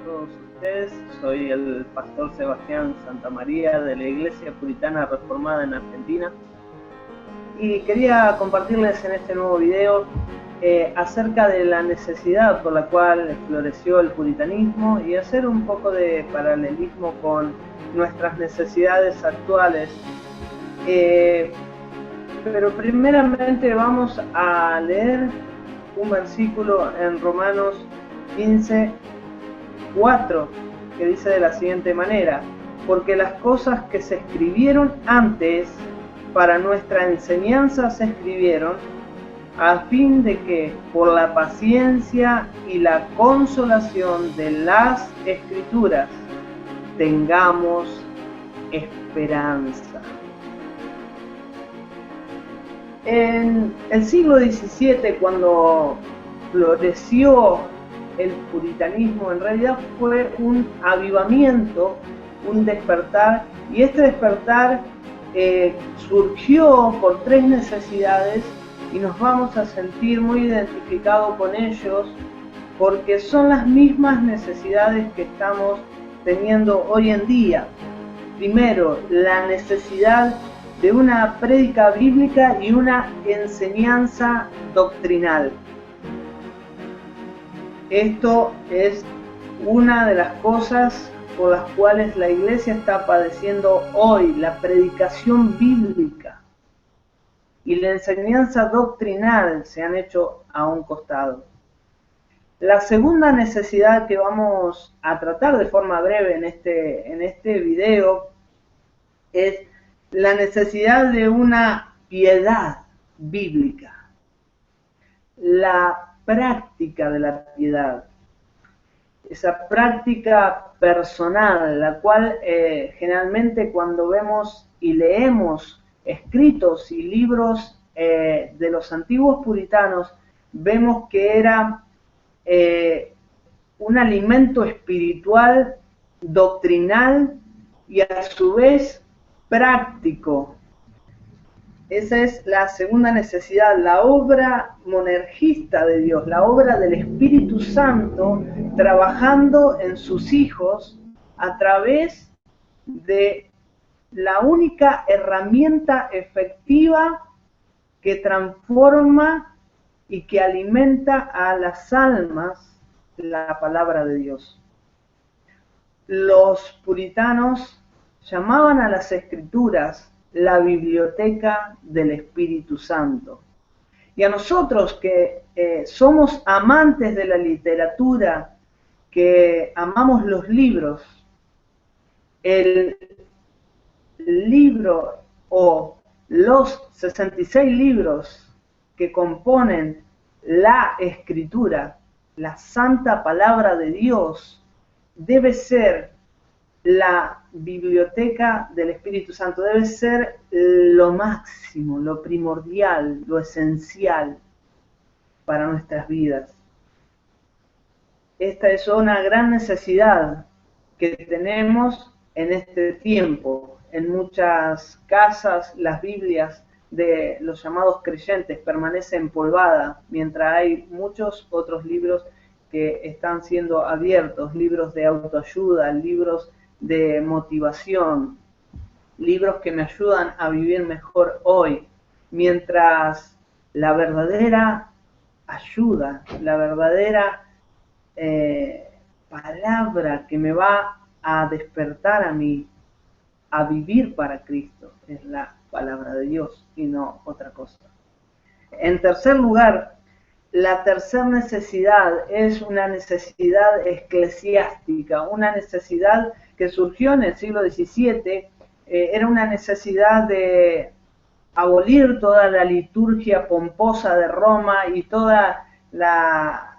Todos ustedes, soy el pastor Sebastián Santamaría de la Iglesia Puritana Reformada en Argentina y quería compartirles en este nuevo video acerca de la necesidad por la cual floreció el puritanismo y hacer un poco de paralelismo con nuestras necesidades actuales. Pero primeramente vamos a leer un versículo en Romanos 15:4 que dice de la siguiente manera: porque las cosas que se escribieron antes para nuestra enseñanza se escribieron a fin de que por la paciencia y la consolación de las Escrituras tengamos esperanza. En el siglo XVII, cuando floreció el puritanismo, en realidad fue un avivamiento, un despertar, y este despertar surgió por tres necesidades y nos vamos a sentir muy identificados con ellos porque son las mismas necesidades que estamos teniendo hoy en día. Primero, la necesidad de una prédica bíblica y una enseñanza doctrinal. Esto es una de las cosas por las cuales la iglesia está padeciendo hoy, la predicación bíblica y la enseñanza doctrinal se han hecho a un costado. La segunda necesidad que vamos a tratar de forma breve en este video es la necesidad de una piedad bíblica, la práctica de la piedad, esa práctica personal, la cual generalmente cuando vemos y leemos escritos y libros de los antiguos puritanos, vemos que era un alimento espiritual, doctrinal y a su vez práctico. Esa es la segunda necesidad, la obra monergista de Dios, la obra del Espíritu Santo trabajando en sus hijos a través de la única herramienta efectiva que transforma y que alimenta a las almas, la palabra de Dios. Los puritanos llamaban a las Escrituras la biblioteca del Espíritu Santo. Y a nosotros que somos amantes de la literatura, que amamos los libros, el libro o los 66 libros que componen la Escritura, la santa palabra de Dios, debe ser la biblioteca del Espíritu Santo, debe ser lo máximo, lo primordial, lo esencial para nuestras vidas. Esta es una gran necesidad que tenemos en este tiempo. En muchas casas las Biblias de los llamados creyentes permanecen empolvadas, mientras hay muchos otros libros que están siendo abiertos, libros de autoayuda, libros de motivación, libros que me ayudan a vivir mejor hoy, mientras la verdadera ayuda, la verdadera palabra que me va a despertar a mí a vivir para Cristo es la palabra de Dios y no otra cosa. En tercer lugar, la tercera necesidad es una necesidad eclesiástica, una necesidad que surgió en el siglo XVII, era una necesidad de abolir toda la liturgia pomposa de Roma y toda la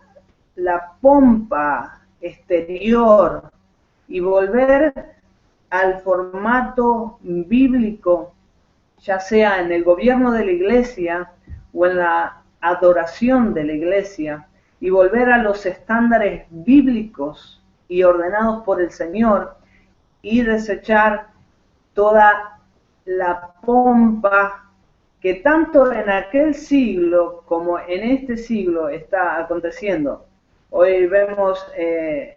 pompa exterior y volver al formato bíblico, ya sea en el gobierno de la iglesia o en la adoración de la iglesia, y volver a los estándares bíblicos y ordenados por el Señor y desechar toda la pompa que tanto en aquel siglo como en este siglo está aconteciendo. Hoy vemos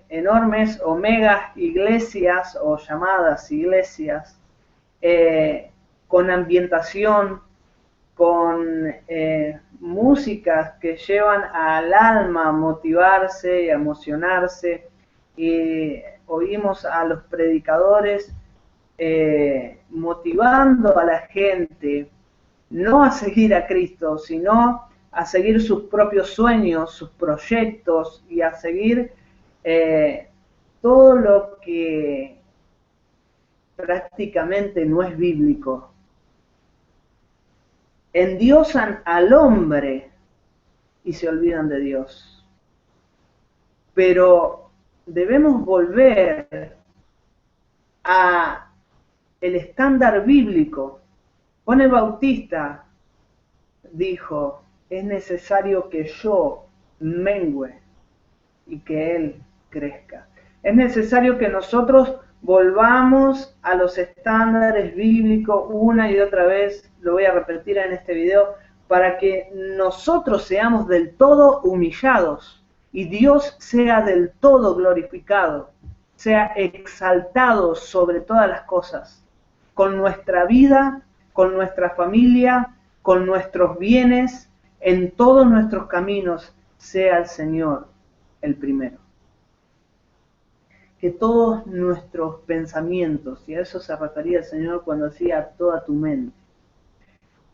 enormes o megas iglesias o llamadas iglesias con ambientación, con músicas que llevan al alma a motivarse y a emocionarse, y oímos a los predicadores motivando a la gente no a seguir a Cristo, sino a seguir sus propios sueños, sus proyectos, y a seguir todo lo que prácticamente no es bíblico. Endiosan al hombre y se olvidan de Dios. Pero debemos volver a el estándar bíblico. Juan el Bautista dijo: es necesario que yo mengüe y que Él crezca. Es necesario que nosotros volvamos a los estándares bíblicos una y otra vez, lo voy a repetir en este video, para que nosotros seamos del todo humillados y Dios sea del todo glorificado, sea exaltado sobre todas las cosas, con nuestra vida, con nuestra familia, con nuestros bienes, en todos nuestros caminos, sea el Señor el primero. Que todos nuestros pensamientos, y a eso se refería el Señor cuando decía toda tu mente,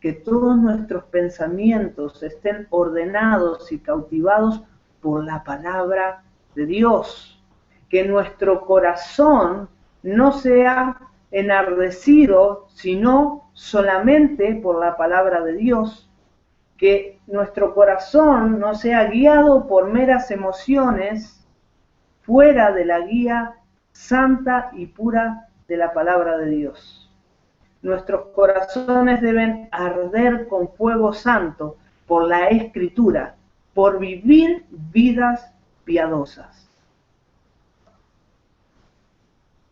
que todos nuestros pensamientos estén ordenados y cautivados por la palabra de Dios, que nuestro corazón no sea enardecido, sino solamente por la palabra de Dios, que nuestro corazón no sea guiado por meras emociones, fuera de la guía santa y pura de la palabra de Dios. Nuestros corazones deben arder con fuego santo por la Escritura, por vivir vidas piadosas.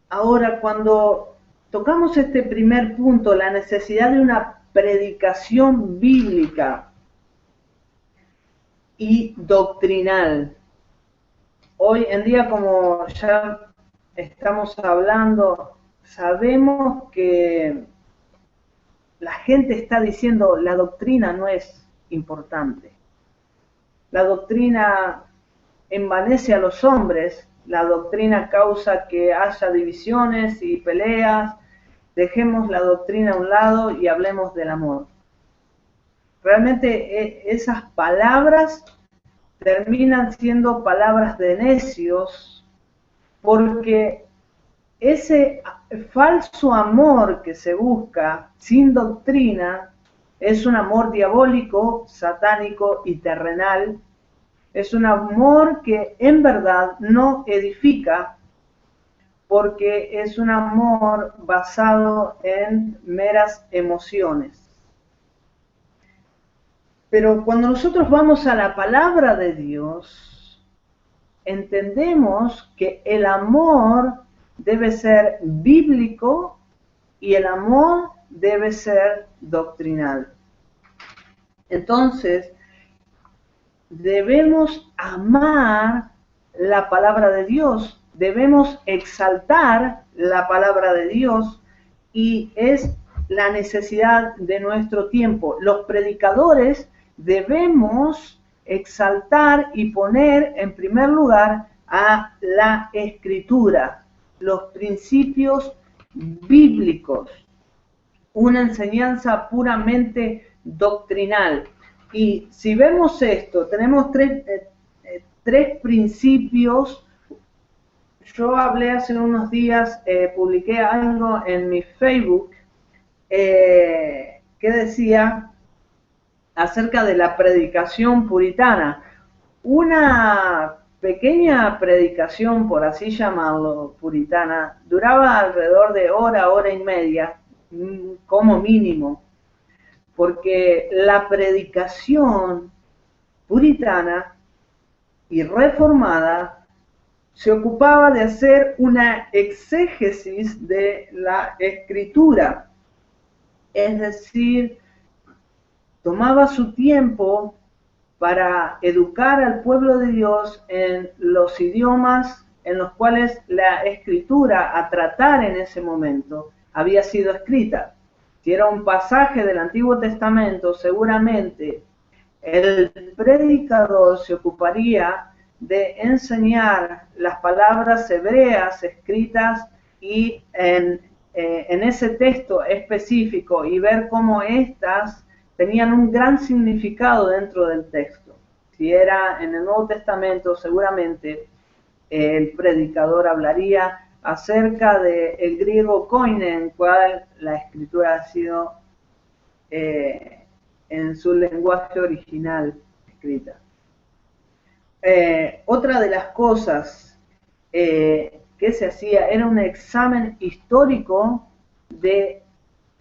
Ahora, cuando tocamos este primer punto, la necesidad de una predicación bíblica y doctrinal, hoy en día, como ya estamos hablando, sabemos que la gente está diciendo la doctrina no es importante. La doctrina envanece a los hombres, la doctrina causa que haya divisiones y peleas. Dejemos la doctrina a un lado y hablemos del amor. Realmente esas palabras terminan siendo palabras de necios, porque ese falso amor que se busca sin doctrina es un amor diabólico, satánico y terrenal. Es un amor que en verdad no edifica, porque es un amor basado en meras emociones. Pero cuando nosotros vamos a la palabra de Dios, entendemos que el amor debe ser bíblico y el amor debe ser doctrinal. Entonces, debemos amar la palabra de Dios, debemos exaltar la palabra de Dios, y es la necesidad de nuestro tiempo. Los predicadores debemos exaltar y poner en primer lugar a la Escritura, los principios bíblicos, una enseñanza puramente doctrinal. Y si vemos esto, tenemos tres principios. Yo hablé hace unos días, publiqué algo en mi Facebook que decía acerca de la predicación puritana. Una pequeña predicación, por así llamarlo, puritana, duraba alrededor de hora y media, como mínimo, porque la predicación puritana y reformada se ocupaba de hacer una exégesis de la Escritura, es decir, tomaba su tiempo para educar al pueblo de Dios en los idiomas en los cuales la escritura a tratar en ese momento había sido escrita. Si era un pasaje del Antiguo Testamento, seguramente el predicador se ocuparía de enseñar las palabras hebreas escritas y en ese texto específico y ver cómo éstas tenían un gran significado dentro del texto. Si era en el Nuevo Testamento, seguramente el predicador hablaría acerca del griego koine, en cual la escritura ha sido en su lenguaje original escrita. Otra de las cosas que se hacía era un examen histórico de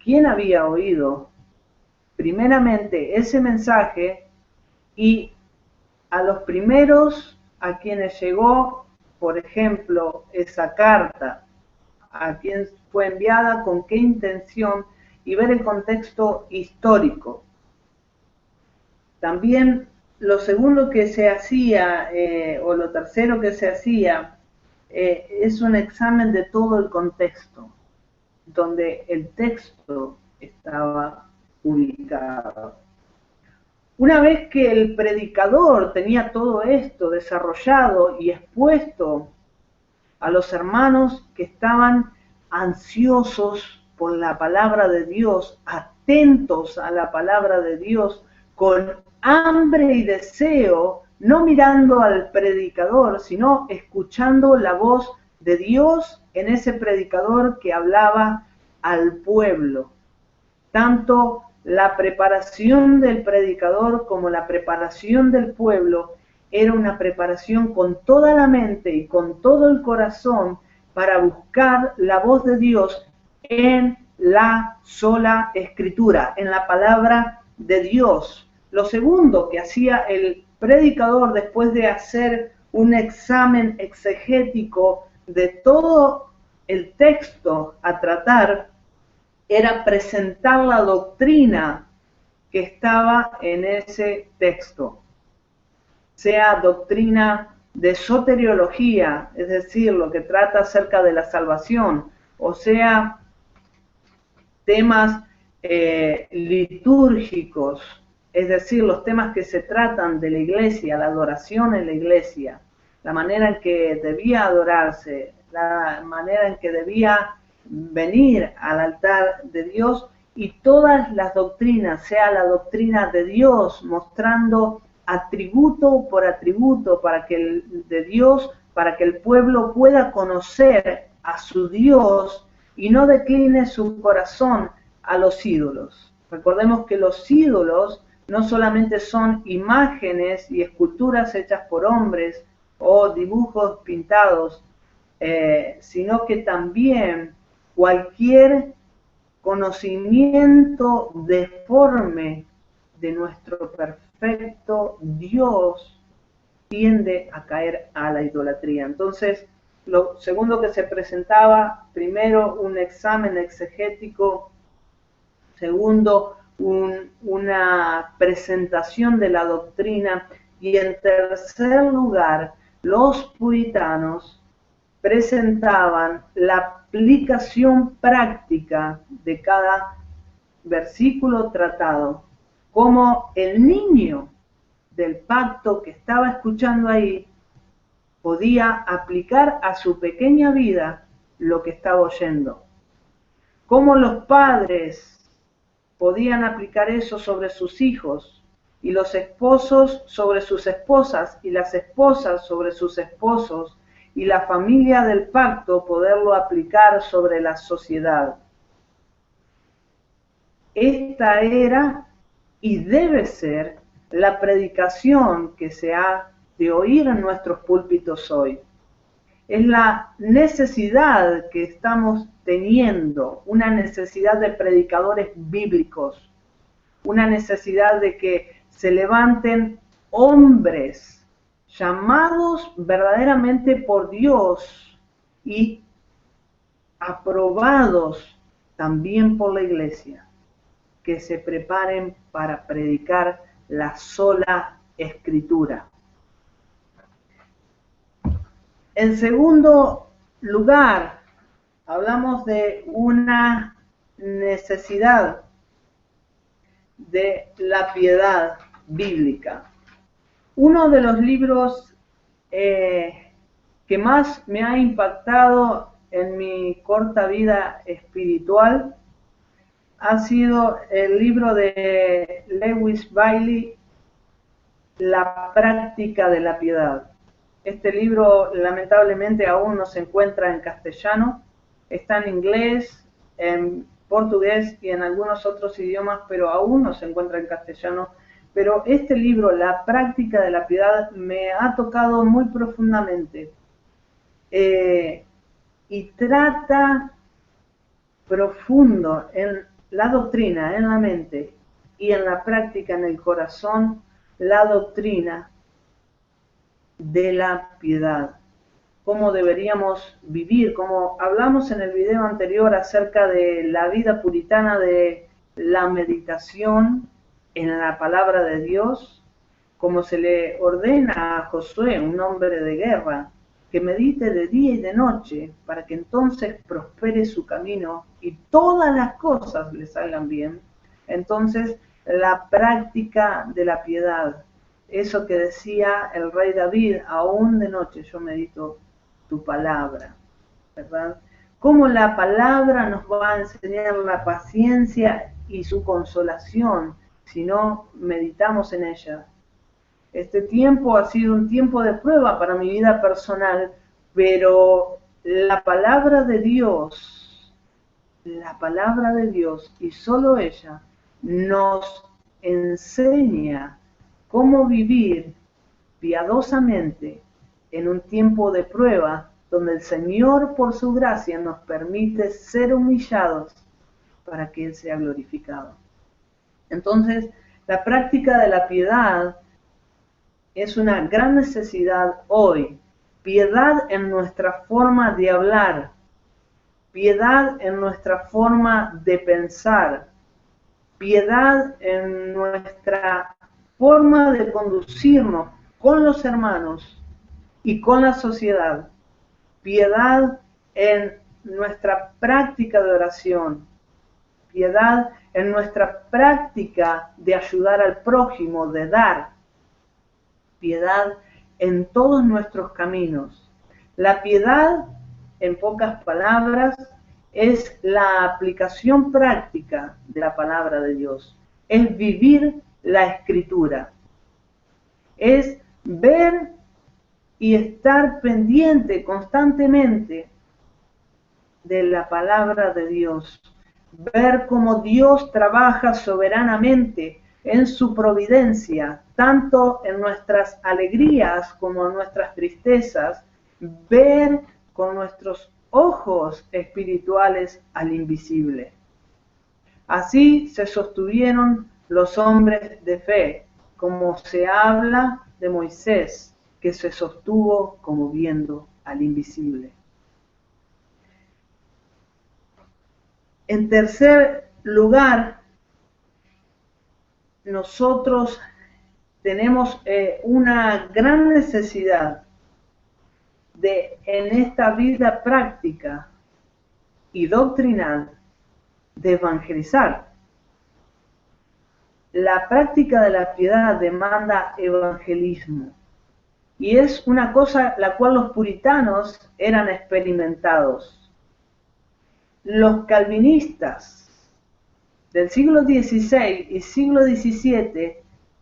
quién había oído primeramente ese mensaje y a los primeros a quienes llegó, por ejemplo, esa carta, a quién fue enviada, con qué intención, y ver el contexto histórico. También lo segundo que se hacía, o lo tercero que se hacía, es un examen de todo el contexto, donde el texto estaba ubicado. Una vez que el predicador tenía todo esto desarrollado y expuesto a los hermanos que estaban ansiosos por la palabra de Dios, atentos a la palabra de Dios, con hambre y deseo, no mirando al predicador, sino escuchando la voz de Dios en ese predicador que hablaba al pueblo. Tanto la preparación del predicador como la preparación del pueblo era una preparación con toda la mente y con todo el corazón para buscar la voz de Dios en la sola escritura, en la palabra de Dios. Lo segundo que hacía el predicador después de hacer un examen exegético de todo el texto a tratar, era presentar la doctrina que estaba en ese texto, sea doctrina de soteriología, es decir, lo que trata acerca de la salvación, o sea, temas litúrgicos, es decir, los temas que se tratan de la iglesia, la adoración en la iglesia, la manera en que debía adorarse, la manera en que debía venir al altar de Dios, y todas las doctrinas, sea la doctrina de Dios, mostrando atributo por atributo de Dios, para que el pueblo pueda conocer a su Dios y no decline su corazón a los ídolos. Recordemos que los ídolos no solamente son imágenes y esculturas hechas por hombres o dibujos pintados, sino que también cualquier conocimiento deforme de nuestro perfecto Dios tiende a caer a la idolatría. Entonces, lo segundo que se presentaba, primero un examen exegético, segundo una presentación de la doctrina, y en tercer lugar, los puritanos presentaban la aplicación práctica de cada versículo tratado, como el niño del pacto que estaba escuchando ahí podía aplicar a su pequeña vida lo que estaba oyendo. Cómo los padres podían aplicar eso sobre sus hijos, y los esposos sobre sus esposas, y las esposas sobre sus esposos, y la familia del pacto poderlo aplicar sobre la sociedad. Esta era y debe ser la predicación que se ha de oír en nuestros púlpitos hoy. Es la necesidad que estamos teniendo, una necesidad de predicadores bíblicos, una necesidad de que se levanten hombres llamados verdaderamente por Dios y aprobados también por la iglesia. que se preparen para predicar la sola Escritura. En segundo lugar, hablamos de una necesidad de la piedad bíblica. Uno de los libros que más me ha impactado en mi corta vida espiritual ha sido el libro de Lewis Bailey, La práctica de la piedad. Este libro lamentablemente aún no se encuentra en castellano, está en inglés, en portugués y en algunos otros idiomas, pero aún no se encuentra en castellano. Pero este libro, La práctica de la piedad, me ha tocado muy profundamente y trata profundo en la doctrina, en la mente y en la práctica, en el corazón, la doctrina de la piedad. Cómo deberíamos vivir, como hablamos en el video anterior acerca de la vida puritana, de la meditación en la palabra de Dios, como se le ordena a Josué, un hombre de guerra, que medite de día y de noche para que entonces prospere su camino y todas las cosas le salgan bien. Entonces, la práctica de la piedad, eso que decía el rey David, aún de noche yo medito tu palabra, ¿verdad? Cómo la palabra nos va a enseñar la paciencia y su consolación si no meditamos en ella. Este tiempo ha sido un tiempo de prueba para mi vida personal, pero la palabra de Dios y solo ella nos enseña cómo vivir piadosamente en un tiempo de prueba donde el Señor por su gracia nos permite ser humillados para que Él sea glorificado. Entonces, la práctica de la piedad es una gran necesidad hoy. Piedad en nuestra forma de hablar, piedad en nuestra forma de pensar, piedad en nuestra forma de conducirnos con los hermanos y con la sociedad, piedad en nuestra práctica de oración, piedad en nuestra práctica de ayudar al prójimo, de dar, piedad en todos nuestros caminos. La piedad, en pocas palabras, es la aplicación práctica de la palabra de Dios. Es vivir la Escritura. Es ver y estar pendiente constantemente de la palabra de Dios. Ver cómo Dios trabaja soberanamente en su providencia, tanto en nuestras alegrías como en nuestras tristezas, ver con nuestros ojos espirituales al invisible. Así se sostuvieron los hombres de fe, como se habla de Moisés, que se sostuvo como viendo al invisible. En tercer lugar, nosotros tenemos una gran necesidad de, en esta vida práctica y doctrinal, de evangelizar. La práctica de la piedad demanda evangelismo y es una cosa la cual los puritanos eran experimentados. Los calvinistas del siglo XVI y siglo XVII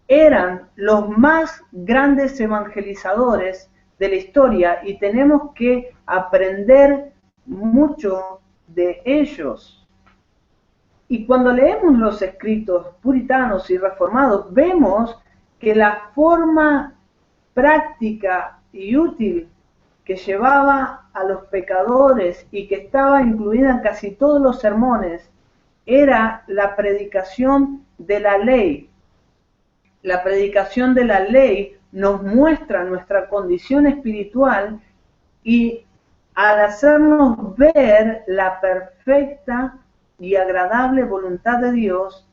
eran los más grandes evangelizadores de la historia y tenemos que aprender mucho de ellos. Y cuando leemos los escritos puritanos y reformados, vemos que la forma práctica y útil que llevaba a los pecadores y que estaba incluida en casi todos los sermones era la predicación de la ley. La predicación de la ley nos muestra nuestra condición espiritual y al hacernos ver la perfecta y agradable voluntad de Dios,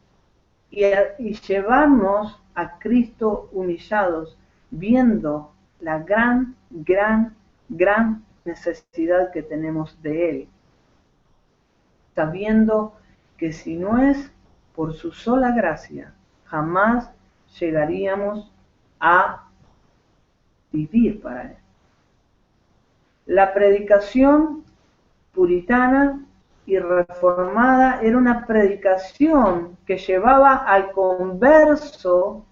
y llevarnos a Cristo humillados, viendo la gran necesidad que tenemos de Él, sabiendo que si no es por su sola gracia, jamás llegaríamos a vivir para Él. La predicación puritana y reformada era una predicación que llevaba al converso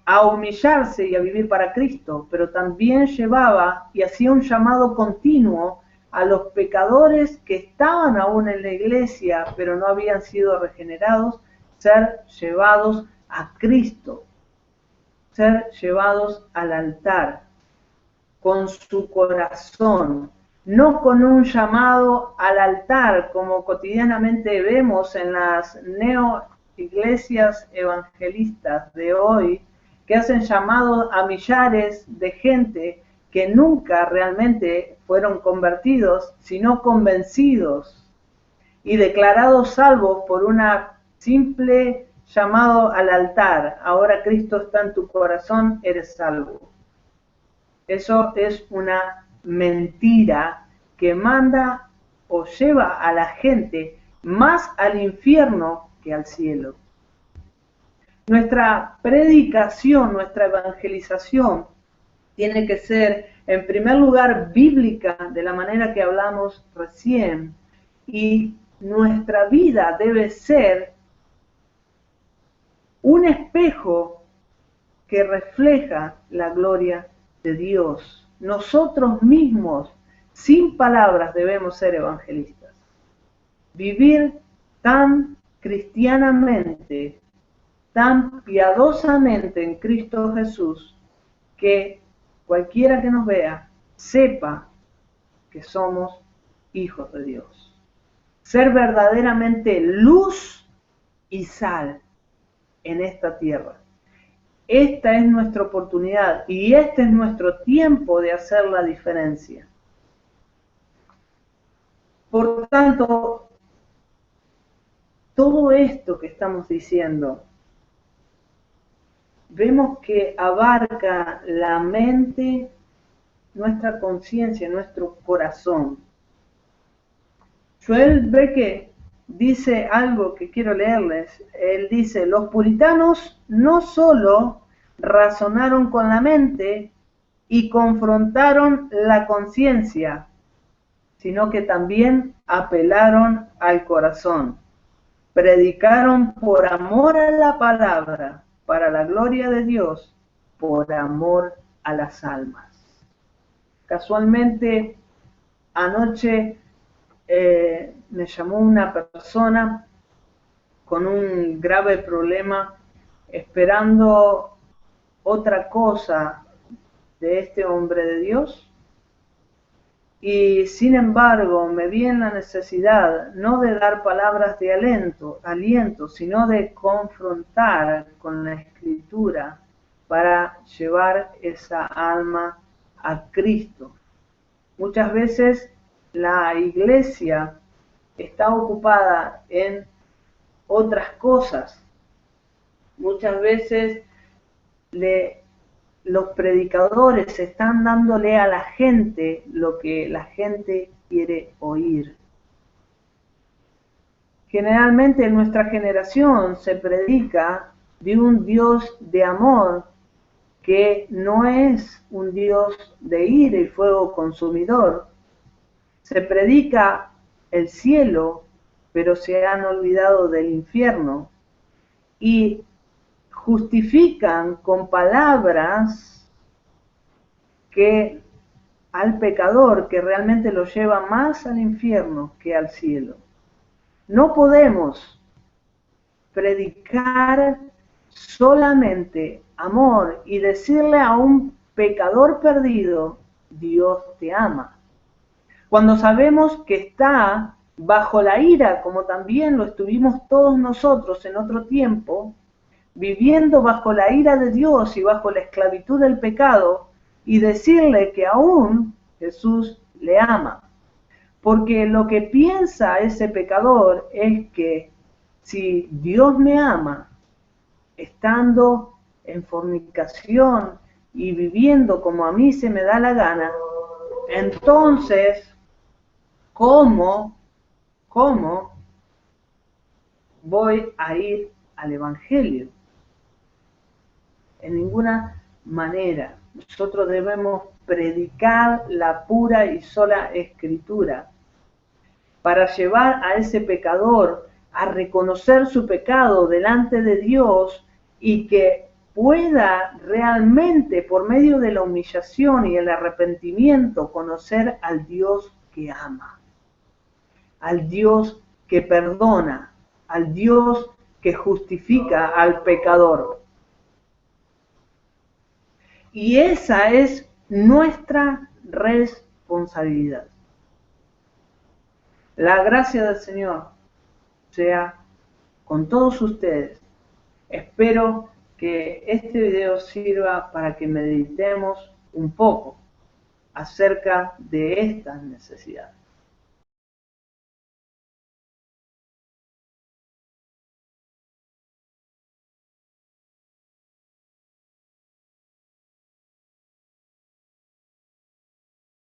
a humillarse y a vivir para Cristo, pero también llevaba y hacía un llamado continuo a los pecadores que estaban aún en la iglesia, pero no habían sido regenerados, ser llevados a Cristo, ser llevados al altar, con su corazón, no con un llamado al altar, como cotidianamente vemos en las neo-iglesias evangelistas de hoy, que hacen llamados a millares de gente que nunca realmente fueron convertidos, sino convencidos y declarados salvos por una simple llamado al altar. Ahora Cristo está en tu corazón, eres salvo. Eso es una mentira que manda o lleva a la gente más al infierno que al cielo. Nuestra predicación, nuestra evangelización tiene que ser, en primer lugar, bíblica, de la manera que hablamos recién, y nuestra vida debe ser un espejo que refleja la gloria de Dios. Nosotros mismos, sin palabras, debemos ser evangelistas. Vivir tan cristianamente, tan piadosamente en Cristo Jesús, que cualquiera que nos vea sepa que somos hijos de Dios. Ser verdaderamente luz y sal en esta tierra. Esta es nuestra oportunidad y este es nuestro tiempo de hacer la diferencia. Por tanto, todo esto que estamos diciendo, vemos que abarca la mente, nuestra conciencia, nuestro corazón. Joel Beeke dice algo que quiero leerles. Él dice, los puritanos no solo razonaron con la mente y confrontaron la conciencia, sino que también apelaron al corazón. Predicaron por amor a la palabra, para la gloria de Dios, por amor a las almas. Casualmente, anoche me llamó una persona con un grave problema, esperando otra cosa de este hombre de Dios, y sin embargo me vi en la necesidad no de dar palabras de aliento, sino de confrontar con la Escritura para llevar esa alma a Cristo. Muchas veces la iglesia está ocupada en otras cosas. Muchas veces los predicadores están dándole a la gente lo que la gente quiere oír. Generalmente en nuestra generación se predica de un Dios de amor que no es un Dios de ira y fuego consumidor. Se predica el cielo, pero se han olvidado del infierno. Y justifican con palabras que al pecador, que realmente lo lleva más al infierno que al cielo. No podemos predicar solamente amor y decirle a un pecador perdido, Dios te ama, cuando sabemos que está bajo la ira, como también lo estuvimos todos nosotros en otro tiempo, viviendo bajo la ira de Dios y bajo la esclavitud del pecado, y decirle que aún Jesús le ama. Porque lo que piensa ese pecador es que si Dios me ama, estando en fornicación y viviendo como a mí se me da la gana, entonces, ¿cómo voy a ir al Evangelio? En ninguna manera. Nosotros debemos predicar la pura y sola Escritura para llevar a ese pecador a reconocer su pecado delante de Dios y que pueda realmente, por medio de la humillación y el arrepentimiento, conocer al Dios que ama, al Dios que perdona, al Dios que justifica al pecador. Y esa es nuestra responsabilidad. La gracia del Señor sea con todos ustedes. Espero que este video sirva para que meditemos un poco acerca de estas necesidades.